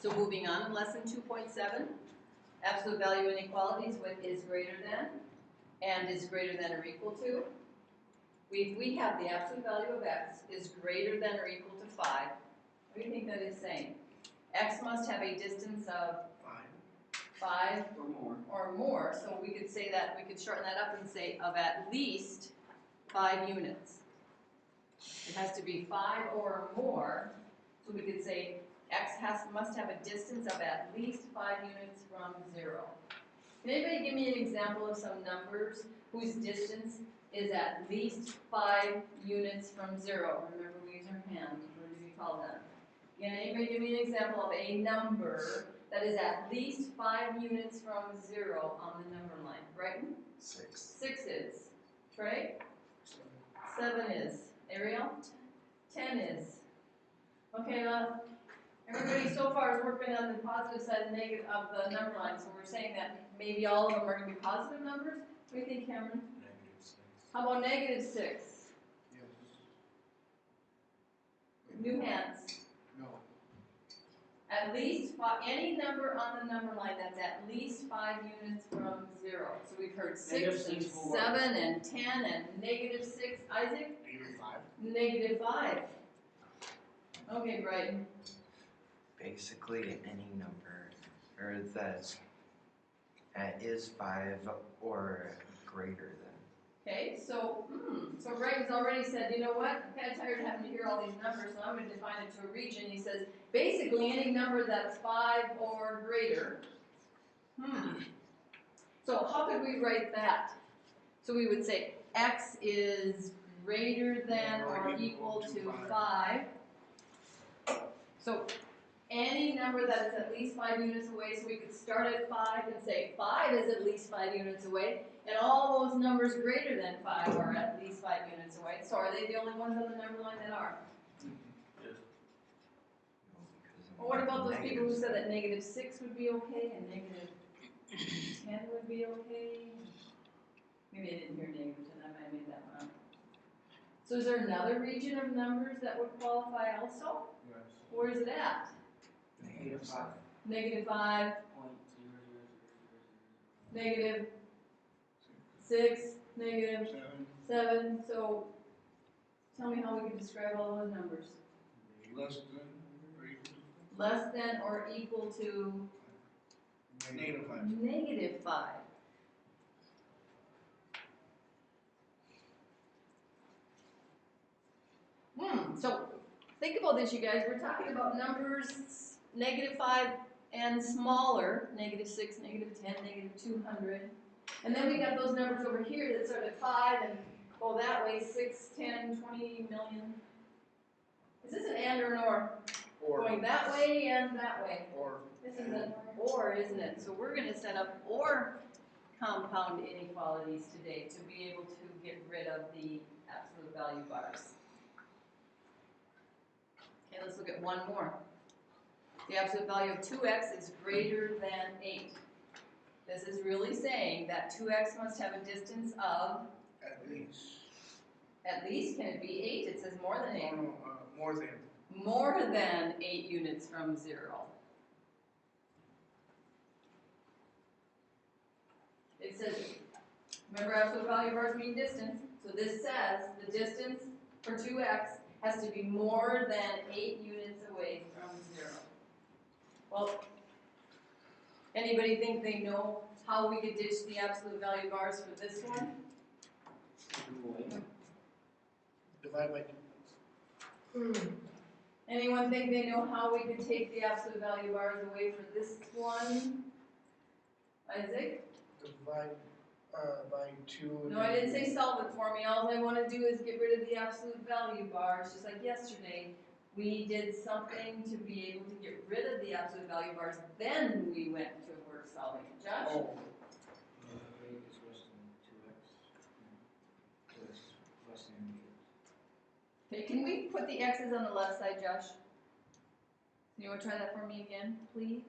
So moving on to lesson 2.7, absolute value inequalities with is greater than and is greater than or equal to. We have the absolute value of x is greater than or equal to 5. What do you think that is saying? X must have a distance of 5 or more. So we could say that, we could shorten that up and say of at least 5 units. It has to be 5 or more. So we could say X must have a distance of at least 5 units from 0. Can anybody give me an example of some numbers whose distance is at least 5 units from 0? Remember, we use our hand. What do we call them? Can anybody give me an example of a number that is at least 5 units from 0 on the number line? Brighton? 6. 6 is. Trey? 7 is. Ariel? 10 is. Okay, well, everybody so far is working on the positive side and negative of the number line, so we're saying that maybe all of them are going to be positive numbers. What do you think, Cameron? -6. How about -6? Yes. New hands. No. At least any number on the number line that's at least 5 units from 0. So we've heard 6 and 7 and 10 and -6. Isaac? -5. -5. Okay, Brighton. Basically any number, or that is 5 or greater than. Okay, so Brighton's already said, you know what, I'm kind of tired of having to hear all these numbers, so I'm going to define it to a region. He says, basically any number that's 5 or greater. So how could we write that? So we would say X is greater than or equal to 5. So any number that is at least 5 units away, so we could start at 5 and say 5 is at least 5 units away, and all those numbers greater than 5 are at least 5 units away. So are they the only ones on the number line that are? Yes. Well, what about those people who said that -6 would be okay and -10 would be okay? Maybe I didn't hear -10, I might have made that one up. So is there another region of numbers that would qualify also? Yes. Where is it at? -5. -5, -6, -7. So tell me how we can describe all those numbers. Less than or equal to Less than or equal to -5. -5. So think about this, you guys. We're talking about numbers -5 and smaller, -6, -10, -200. And then we got those numbers over here that start at 5 and go that way, 6, 10, 20 million. Is this an and or an or? Going that way and that way. Or. This is an or, isn't it? So we're going to set up or compound inequalities today to be able to get rid of the absolute value bars. Okay, let's look at one more. The absolute value of 2x is greater than 8. This is really saying that 2x must have a distance of At least. At least, can it be 8? It says more than 8. No, more than. More than 8 units from 0. It says, remember absolute value bars mean distance. So this says the distance for 2x has to be more than 8 units away from 0. Well, anybody think they know how we could ditch the absolute value bars for this one? Divide by 2. Anyone think they know how we could take the absolute value bars away for this one? Isaac? Divide by 2. No, I didn't say solve it for me. All I want to do is get rid of the absolute value bars. Just like yesterday, we did something to be able to get rid of the absolute value bars. Then we went to work solving. Josh? Oh. Okay, can we put the x's on the left side, Josh? You want to try that for me again, please?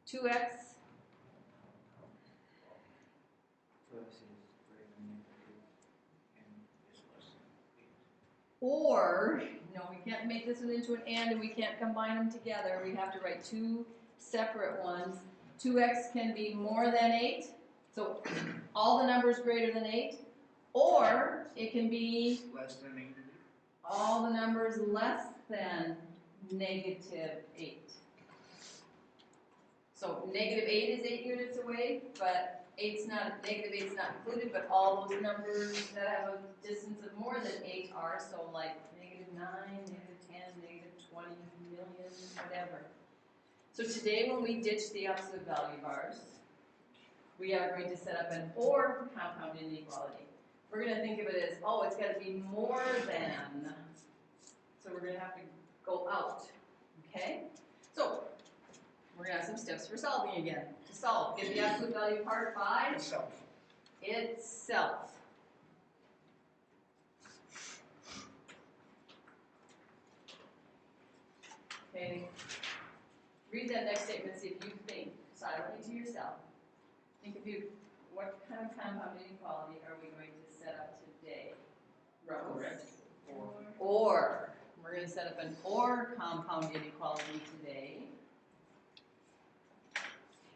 2x. Or no, we can't make this one into an and we can't combine them together. We have to write two separate ones. 2x can be more than 8, so all the numbers greater than 8, or it can be Less than negative all the numbers less than negative 8. So negative 8 is 8 units away, but negative 8 is not included, but all those numbers that have a distance of more than 8 are, so like negative 9, negative 10, negative 20 million, whatever. So today when we ditch the absolute value bars, we are going to set up an or compound inequality. We're going to think of it as, oh, it's got to be more than. So we're going to have to go out, okay? So we're going to have some steps for solving again. To solve, get the absolute value part by itself. itself. Okay, read that next statement, see if you think silently to yourself. Think of what kind of compound inequality are we going to set up today? Rose. Or. We're going to set up an or compound inequality today.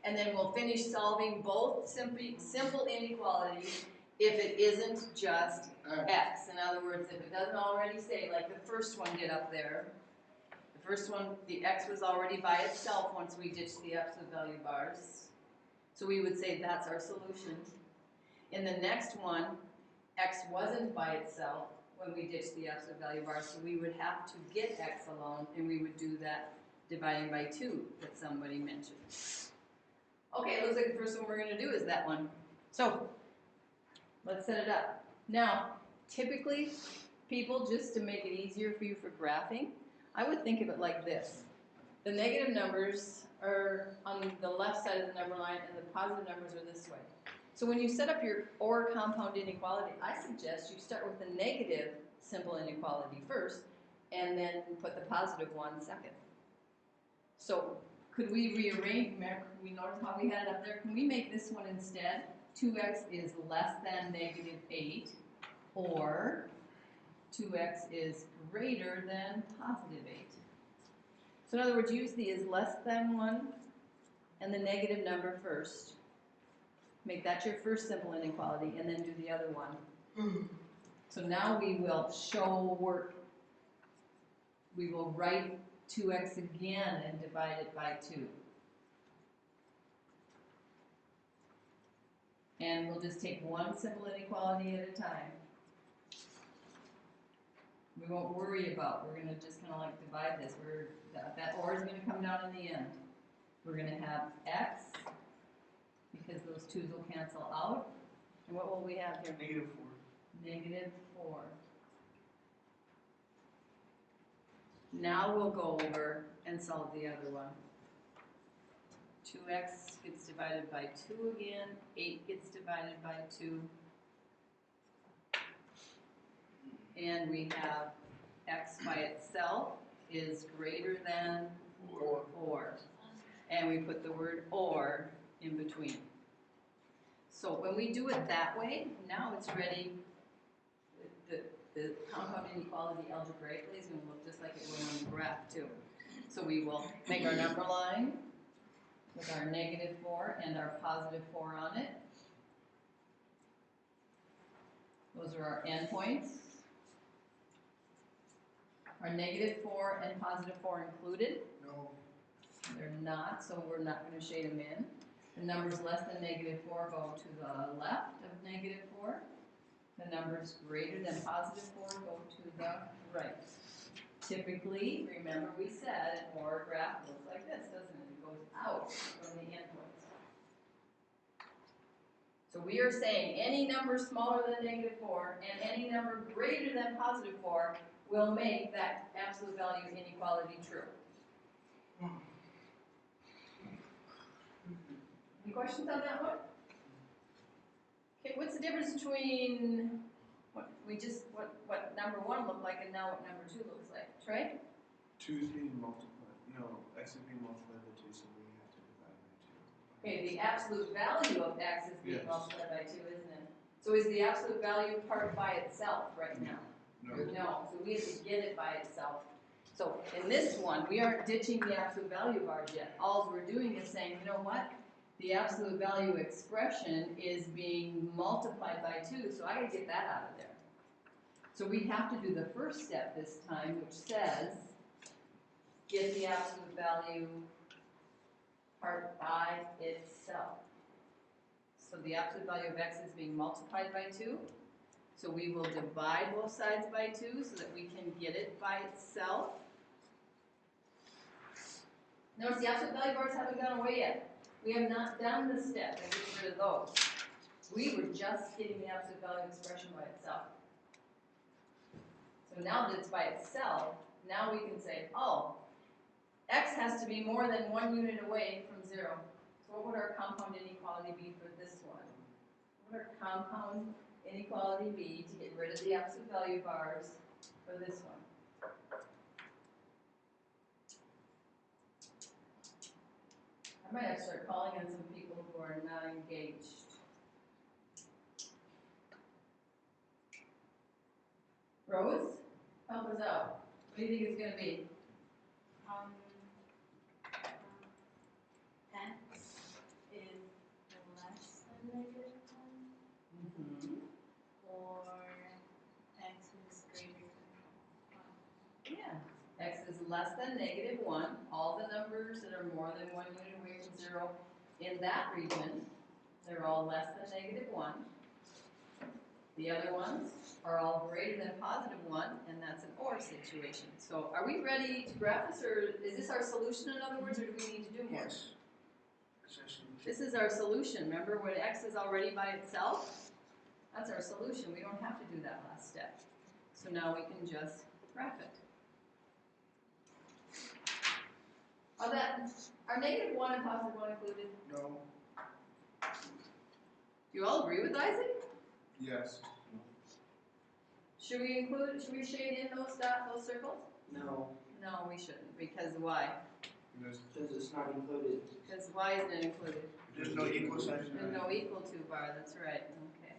And then we'll finish solving both simple inequalities if it isn't just x. In other words, if it doesn't already say, like the first one did up there, the first one, the x was already by itself once we ditched the absolute value bars. So we would say that's our solution. In the next one, x wasn't by itself when we ditched the absolute value bars, so we would have to get x alone, and we would do that dividing by 2 that somebody mentioned. Okay, it looks like the first one we're going to do is that one. So, let's set it up. Now, typically, people, just to make it easier for you for graphing, I would think of it like this. The negative numbers are on the left side of the number line, and the positive numbers are this way. So when you set up your or compound inequality, I suggest you start with the negative simple inequality first, and then put the positive one second. So could we rearrange, we notice how we had it up there, can we make this one instead? 2x is less than negative 8, or 2x is greater than positive 8. So in other words, use the is less than one and the negative number first. Make that your first simple inequality, and then do the other one. So now we will show work. We will write 2x again and divide it by 2. And we'll just take one simple inequality at a time. We won't worry about, we're going to just kind of like divide this. That or is going to come down in the end. We're going to have x, because those 2's will cancel out. And what will we have here? Negative 4. Negative 4. Now we'll go over and solve the other one. 2x gets divided by 2 again. 8 gets divided by 2. And we have x by itself is greater than 4. And we put the word or in between. So when we do it that way, now it's ready. The compound inequality algebraically is going to look just like it will on the graph too. So we will make our number line with our negative 4 and our positive 4 on it. Those are our endpoints. Are negative 4 and positive 4 included? No. They're not, so we're not going to shade them in. The numbers less than negative 4 go to the left of negative 4. The numbers greater than positive 4 go to the right. Typically, remember we said an OR graph looks like this, doesn't it? It goes out from the endpoints. So we are saying any number smaller than negative 4 and any number greater than positive 4 will make that absolute value inequality true. Any questions on that one? Okay, what's the difference between what number 1 looked like and now what number 2 looks like? Trey? 2 is being multiplied. No, x is being multiplied by 2, so we have to divide by 2. Okay, the absolute value of x is being Yes. multiplied by 2, isn't it? So is the absolute value part by itself right now? No. No, so we have to get it by itself. So in this one, we aren't ditching the absolute value bars yet. All we're doing is saying, you know what? The absolute value expression is being multiplied by 2, so I gotta get that out of there. So we have to do the first step this time, which says, get the absolute value part by itself. So the absolute value of x is being multiplied by 2. So we will divide both sides by 2 so that we can get it by itself. Notice the absolute value bars haven't gone away yet. We have not done the step of getting rid of those. We were just getting the absolute value expression by itself. So now that it's by itself, now we can say, oh, x has to be more than 1 unit away from 0. So what would our compound inequality be for this one? What would our compound inequality be to get rid of the absolute value bars for this one? I might have to start calling on some people who are not engaged. Rose, help us out. What do you think it's going to be? X is less than -1, or x is greater than 1. Yeah. X is less than -1. All the numbers that are more than 1 unit away from 0 in that region, they're all less than -1. The other ones are all greater than +1, and that's an OR situation. So are we ready to graph this, or is this our solution, in other words, or do we need to do more? Yes. Essentially. This is our solution. Remember when x is already by itself? That's our solution. We don't have to do that last step. So now we can just graph it. Are -1 and +1 included? No. Do you all agree with Isaac? Yes. Should we shade in those circles? No, No, we shouldn't. Because why? There's, because it's not included. Because why isn't it included? there's no equal sign. There's no equal to bar, that's right. Okay.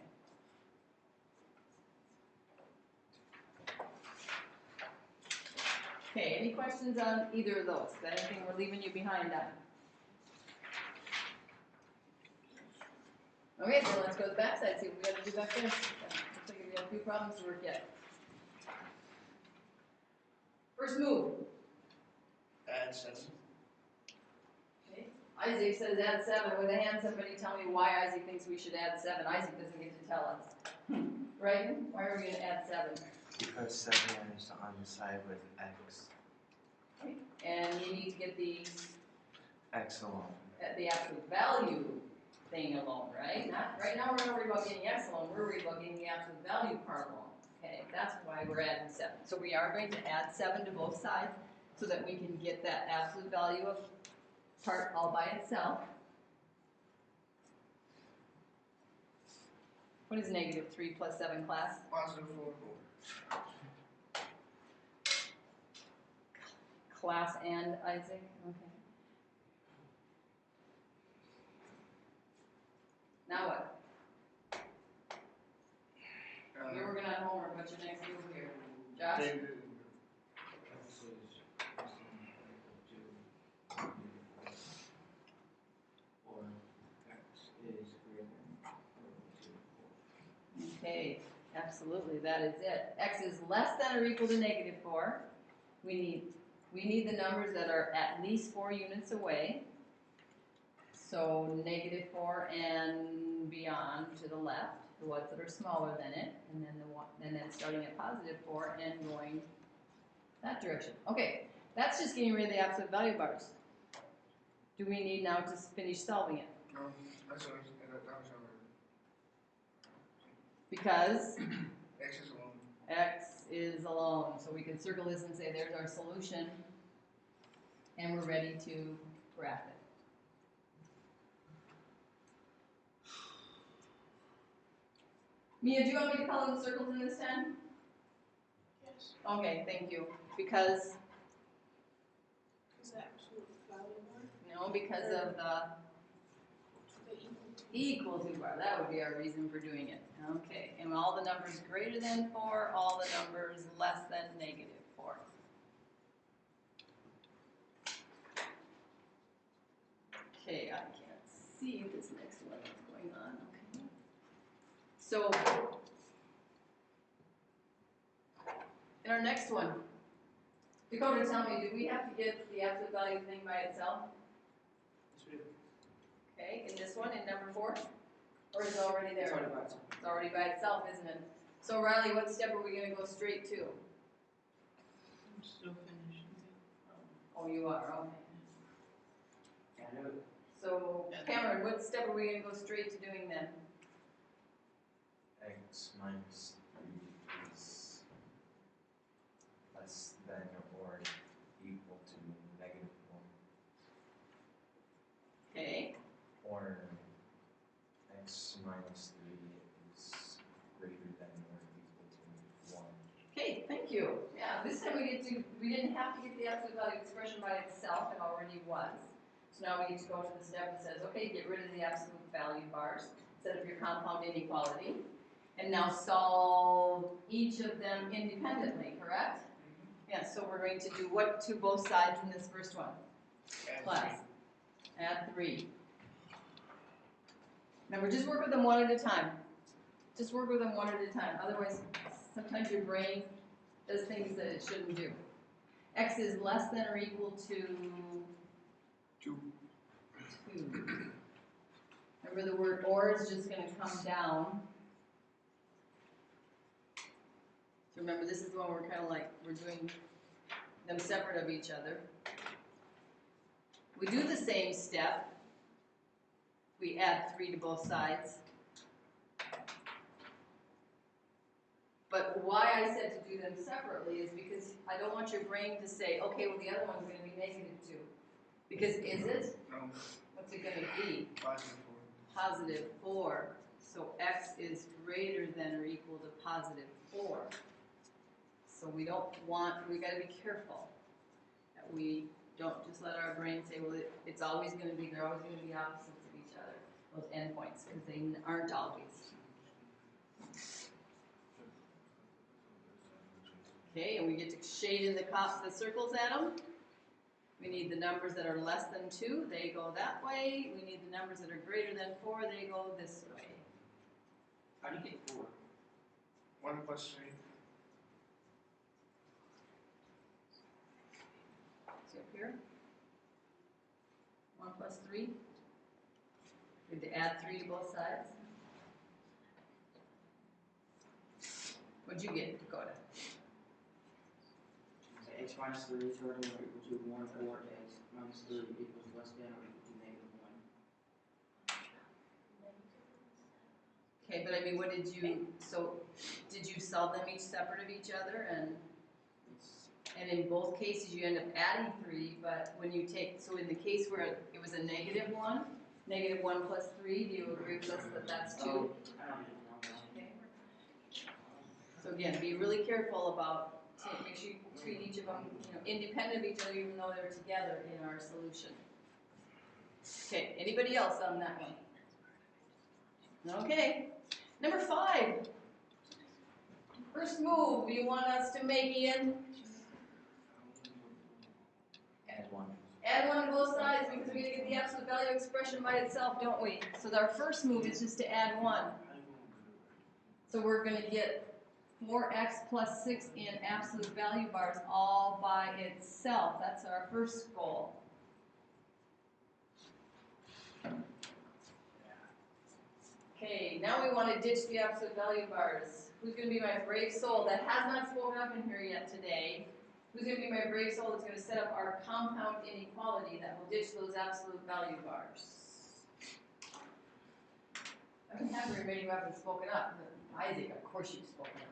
Okay, any questions on either of those? Is that anything we're leaving you behind on? Okay, so let's go to the backside, see what we got to do back there. Looks like we have a few problems to work yet. First move. Add 7. Okay. Isaac says add 7. With a hand, somebody tell me why Isaac thinks we should add 7. Isaac doesn't get to tell us. Right? Why are we going to add 7? Because 7 is on the side with x. Okay. And you need to get the X alone. absolute value thing alone, right? Right now we're not worried about getting x alone. We're worried about getting the absolute value part alone. Okay, that's why we're adding 7. So we are going to add 7 to both sides so that we can get that absolute value of part all by itself. What is -3 plus 7, class? +4. Class and Isaac? Okay. Now what? You're working on homework. What's your next move here? Josh? David. X is less than or equal to 4, or x is greater than or equal to 4. Okay, absolutely, that is it. X is less than or equal to -4. We need the numbers that are at least 4 units away. So -4 and beyond to the left, the ones that are smaller than it, and then starting at +4 and going that direction. Okay, that's just getting rid of the absolute value bars. Do we need now to finish solving it? No, that's what that was already. Because X is alone. x is alone, so we can circle this and say there's our solution, and we're ready to graph it. Mia, do you want me to color the circles in this time? Yes. Okay, thank you. Because, Is that absolute value bar? no, because of the The equal to equal to bar. That would be our reason for doing it. Okay, and all the numbers greater than 4, all the numbers less than -4. Okay, I can't see this next one. What's going on? Okay. So, in our next one, Dakota, tell me, do we have to get the absolute value thing by itself? Okay, in this one, in number 4? Or is it already there? It's already by itself. It's already by itself, isn't it? So Riley, what step are we gonna go straight to? I'm still finishing it. Oh, you are, okay. Yeah, I know. So Cameron, what step are we gonna go straight to doing then? X minus 3 is less than or equal to -1. Okay, Or x minus 3 is greater than or equal to 1. okay, thank you. Yeah, this time we didn't have to get the absolute value expression by itself, it already was. So now we need to go to the step that says, okay, get rid of the absolute value bars, set up your compound inequality, and now solve each of them independently, correct? Yeah, so we're going to do what to both sides in this first one? Class. Add 3. Remember, just work with them one at a time. Just work with them one at a time. Otherwise, sometimes your brain does things that it shouldn't do. X is less than or equal to 2. 2. Remember, the word or is just going to come down. So remember, this is the one we're kind of like, we're doing them separate of each other. We do the same step. We add 3 to both sides. But why I said to do them separately is because I don't want your brain to say, okay, well, the other one's going to be -2. Because is it? No. What's it going to be? Positive 4. Positive 4. So x is greater than or equal to positive 4. So we got to be careful that we don't just let our brain say, well, it's always going to be, they're always going to be opposites of each other, those endpoints, because they aren't always. Okay, and we get to shade in the circles at them. We need the numbers that are less than 2, they go that way. We need the numbers that are greater than 4, they go this way. How do you get 4? 1 plus 3. See up here? 1 plus 3. We have to add 3 to both sides. What'd you get, Dakota? X minus 3 is greater than or equal to 1, or x minus 3 equals less than or equal to -1. Okay, but I mean, what did you solve them each separate of each other? And in both cases, you end up adding 3, but when you so in the case where it was a -1, -1 plus 3, do you agree with us that that's 2? I don't even know. Okay. So again, be really careful about, make sure you treat each of them independent of each other, even though they're together in our solution. Okay, anybody else on that one? Okay, number 5. First move you want us to make, Ian? Add 1. Add 1 to both sides because we're going to get the absolute value expression by itself, don't we? So our first move is just to add 1. So we're going to get 4x plus 6 in absolute value bars all by itself. That's our first goal. Okay, now we want to ditch the absolute value bars. Who's going to be my brave soul that has not spoken up in here yet today? Who's going to be my brave soul that's going to set up our compound inequality that will ditch those absolute value bars? I don't have very many who haven't spoken up. Isaac, of course you've spoken up.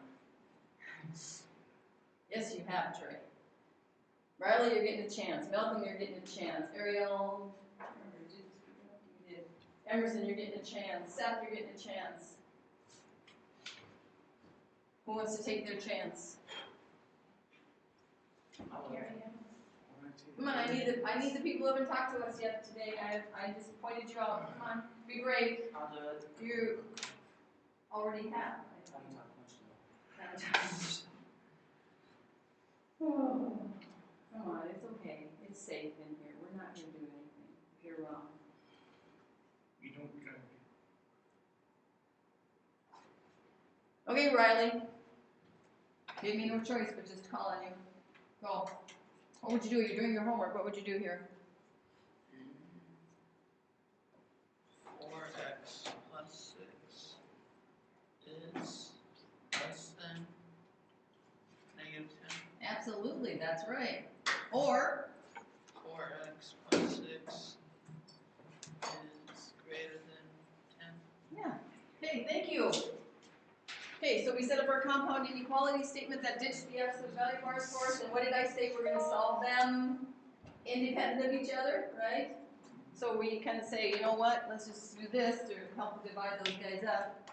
Yes, you have, Trey. Riley, you're getting a chance. Malcolm, you're getting a chance. Ariel, you did. Emerson, you're getting a chance. Seth, you're getting a chance. Who wants to take their chance? I will. Here I am. Come on, I need the people who haven't talked to us yet today. I just pointed you out. Come on, be brave. I'll do it. You already have. I don't talk much though. Oh, come on, it's okay. It's safe in here. We're not gonna do anything if you're wrong. You don't go. Okay, Riley. Gave me no choice but just to call on you. Go. What would you do? You're doing your homework. What would you do here? 4x plus 6 is less than negative 10. Absolutely, that's right. Or 4x plus 6 is greater than 10. yeah. Okay, thank you. Okay, so we set up our compound inequality statement that ditched the absolute value bars for us, and what did I say? We're going to solve them independent of each other, right? So we kind of say, you know what, let's just do this to help divide those guys up.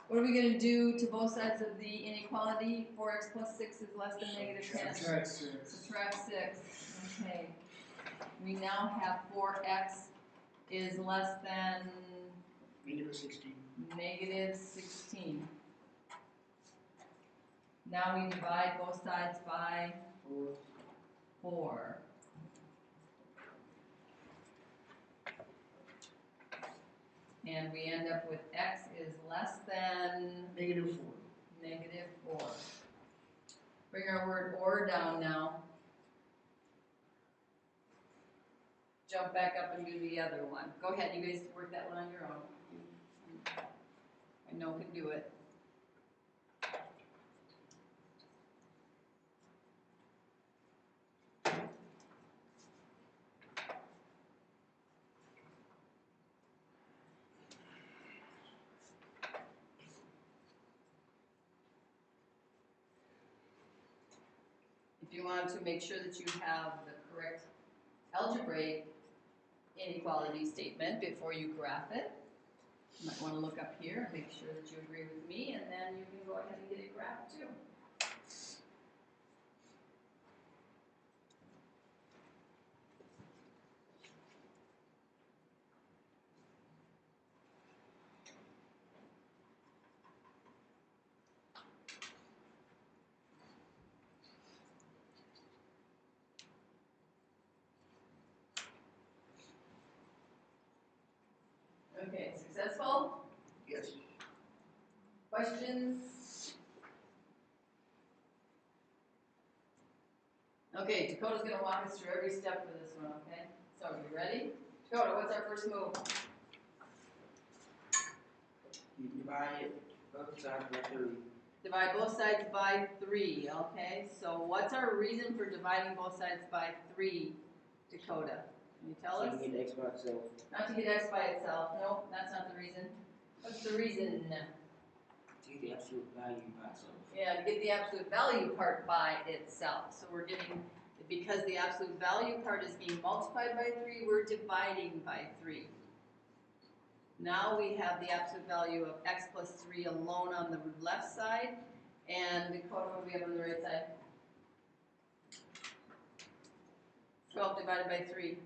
What are we going to do to both sides of the inequality? 4x plus 6 is less than negative 10. Subtract 6. Subtract 6. Okay. We now have 4x is less than Negative 16. negative 16. Now we divide both sides by 4. And we end up with x is less than Negative 4. negative 4. Bring our word or down now. Jump back up and do the other one. Go ahead, you guys work that one on your own. I know can do it. If you want to make sure that you have the correct algebraic inequality statement before you graph it, you might want to look up here and make sure that you agree with me, and then you can go ahead and get it graphed too. Okay, successful? Yes. Questions? Okay, Dakota's going to walk us through every step for this one, okay? So, you ready? Dakota, what's our first move? You divide both sides by 3. Divide both sides by 3, okay? So, what's our reason for dividing both sides by 3, Dakota? Can you tell So us? you get x by itself. Not to get x by itself. No, that's not the reason. What's the reason? To get the absolute value by itself. Yeah, to get the absolute value part by itself. So we're getting, because the absolute value part is being multiplied by 3, we're dividing by 3. Now we have the absolute value of x plus 3 alone on the left side. And Dakota, what do we have on the right side? 12 divided by 3.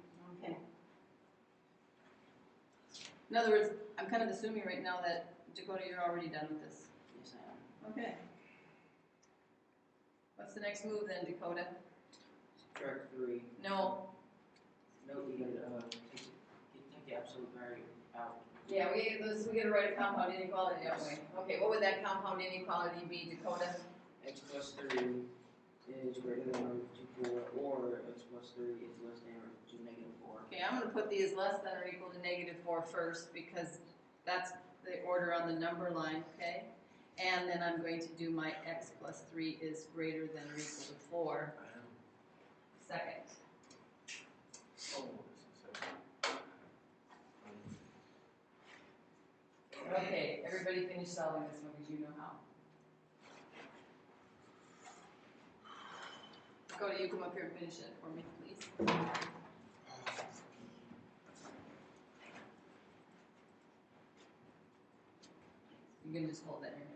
Okay. In other words, I'm kind of assuming right now that, Dakota, you're already done with this. Yes, I am. Okay. What's the next move then, Dakota? Subtract 3. No. No, you gotta take the absolute value out. Yeah, we gotta write a compound inequality, don't we? Okay, what would that compound inequality be, Dakota? X plus 3 is greater than or equal to 4, or x plus 3 is less than or equal to negative 4. Okay, I'm gonna put the is less than or equal to negative 4 first because that's the order on the number line, okay? And then I'm going to do my x plus 3 is greater than or equal to 4 second. Oh, Okay, everybody finish solving this one because you know how. Dakota, you come up here and finish it for me, please. You can just hold that in your hand.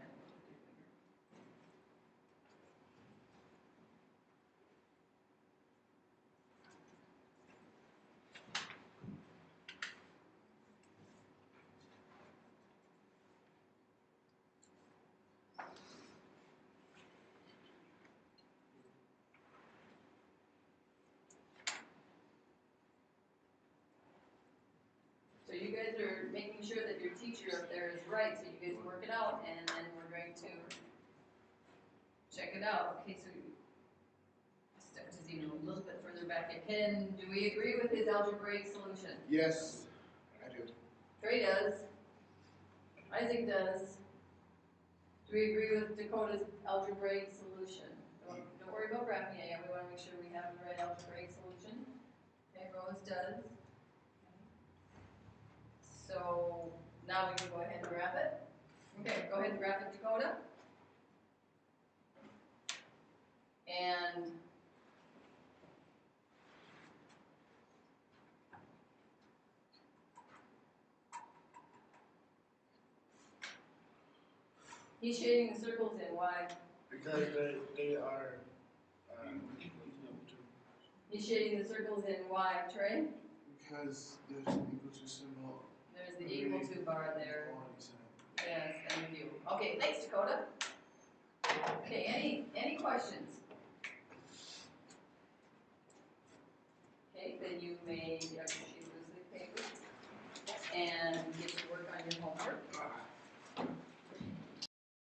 teacher up there is right, so you guys work it out, and then we're going to check it out. Okay, so step is even a little bit further back again. Do we agree with his algebraic solution? Yes, I do. Trey does. Isaac does. Do we agree with Dakota's algebraic solution? Don't worry about graphing it yet. We want to make sure we have the right algebraic solution. Okay, Rose does. So now we can go ahead and graph it. Okay, go ahead and graph it, Dakota. And he's shading the circles in. Why? Because they are He's shading the circles in. Why, Trey? Because there's an equal to symbol. There's the equal to bar there. Equality sign. Yes, thank you. Okay, thanks, Dakota. Okay, any questions? Okay, then you may,